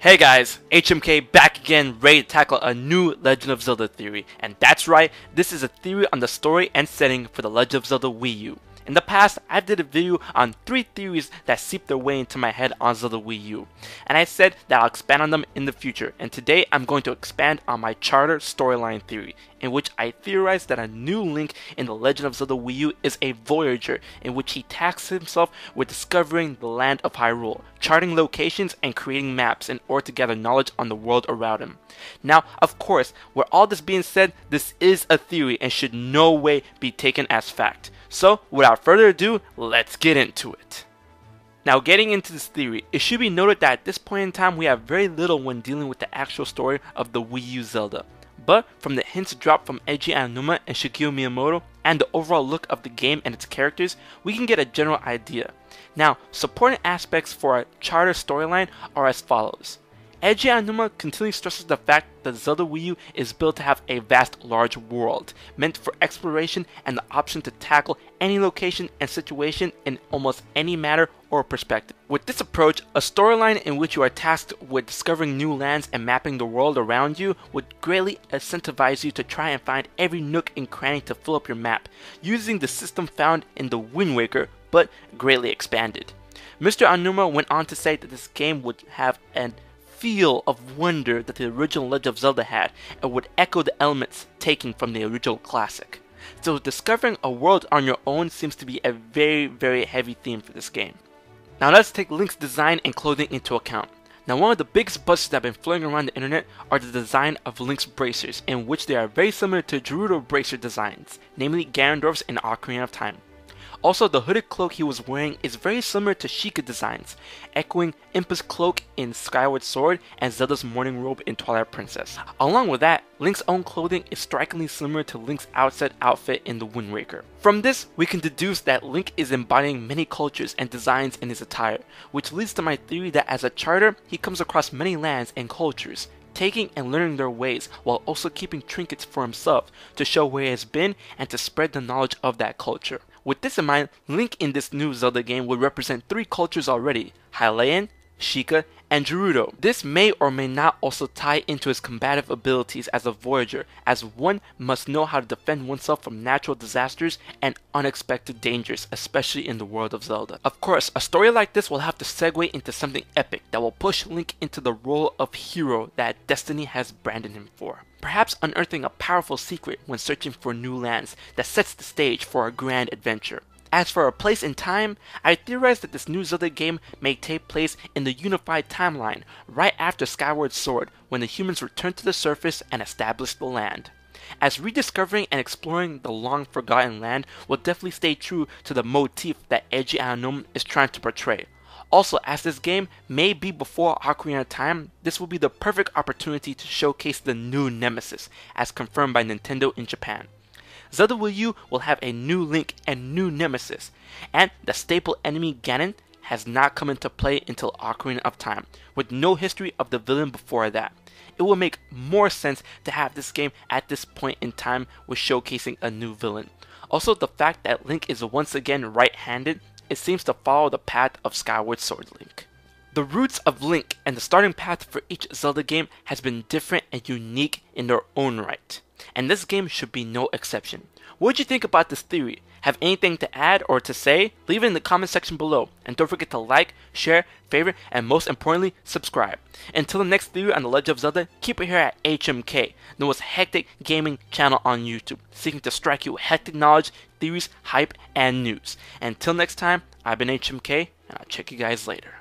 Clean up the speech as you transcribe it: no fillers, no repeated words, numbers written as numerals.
Hey guys, HMK back again, ready to tackle a new Legend of Zelda theory. And that's right, this is a theory on the story and setting for the Legend of Zelda Wii U. In the past, I did a video on 3 theories that seeped their way into my head on Zelda Wii U. And I said that I'll expand on them in the future, and today I'm going to expand on my charter storyline theory, in which I theorize that a new Link in the Legend of Zelda Wii U is a voyager, in which he tasks himself with discovering the land of Hyrule, charting locations and creating maps in order to gather knowledge on the world around him. Now, of course, with all this being said, this is a theory and should no way be taken as fact. So, without further ado, let's get into it. Now, getting into this theory, it should be noted that at this point in time we have very little when dealing with the actual story of the Wii U Zelda. But from the hints dropped from Eiji Aonuma and Shigeru Miyamoto, and the overall look of the game and its characters, we can get a general idea. Now, supporting aspects for a charter storyline are as follows. Eiji Aonuma continually stresses the fact that Zelda Wii U is built to have a vast, large world, meant for exploration and the option to tackle any location and situation in almost any matter or perspective. With this approach, a storyline in which you are tasked with discovering new lands and mapping the world around you would greatly incentivize you to try and find every nook and cranny to fill up your map, using the system found in the Wind Waker, but greatly expanded. Mr. Aonuma went on to say that this game would have an feel of wonder that the original Legend of Zelda had, and would echo the elements taken from the original classic. So discovering a world on your own seems to be a very heavy theme for this game. Now let's take Link's design and clothing into account. Now, one of the biggest buzzes that have been floating around the internet are the design of Link's bracers, in which they are very similar to Gerudo bracer designs, namely Ganondorf's in Ocarina of Time. Also, the hooded cloak he was wearing is very similar to Sheikah designs, echoing Impa's cloak in Skyward Sword and Zelda's morning robe in Twilight Princess. Along with that, Link's own clothing is strikingly similar to Link's outside outfit in the Wind Waker. From this, we can deduce that Link is embodying many cultures and designs in his attire, which leads to my theory that as a charter, he comes across many lands and cultures, taking and learning their ways while also keeping trinkets for himself to show where he has been and to spread the knowledge of that culture. With this in mind, Link in this new Zelda game would represent 3 cultures already: Hylian, Sheikah, and Gerudo. This may or may not also tie into his combative abilities as a voyager, as one must know how to defend oneself from natural disasters and unexpected dangers, especially in the world of Zelda. Of course, a story like this will have to segue into something epic that will push Link into the role of hero that destiny has branded him for, perhaps unearthing a powerful secret when searching for new lands that sets the stage for a grand adventure. As for a place in time, I theorize that this new Zelda game may take place in the unified timeline, right after Skyward Sword, when the humans return to the surface and establish the land. As rediscovering and exploring the long-forgotten land will definitely stay true to the motif that Eiji Aonuma is trying to portray. Also, as this game may be before Ocarina of Time, this will be the perfect opportunity to showcase the new nemesis, as confirmed by Nintendo in Japan. Zelda Wii U will have a new Link and new nemesis, and the staple enemy Ganon has not come into play until Ocarina of Time, with no history of the villain before that. It will make more sense to have this game at this point in time with showcasing a new villain. Also, the fact that Link is once again right-handed, it seems to follow the path of Skyward Sword Link. The roots of Link and the starting path for each Zelda game has been different and unique in their own right, and this game should be no exception. What did you think about this theory? Have anything to add or to say? Leave it in the comment section below, and don't forget to like, share, favorite, and most importantly, subscribe. Until the next theory on the Legend of Zelda, keep it here at HMK, the most hectic gaming channel on YouTube, seeking to strike you with hectic knowledge, theories, hype, and news. Until next time, I've been HMK, and I'll check you guys later.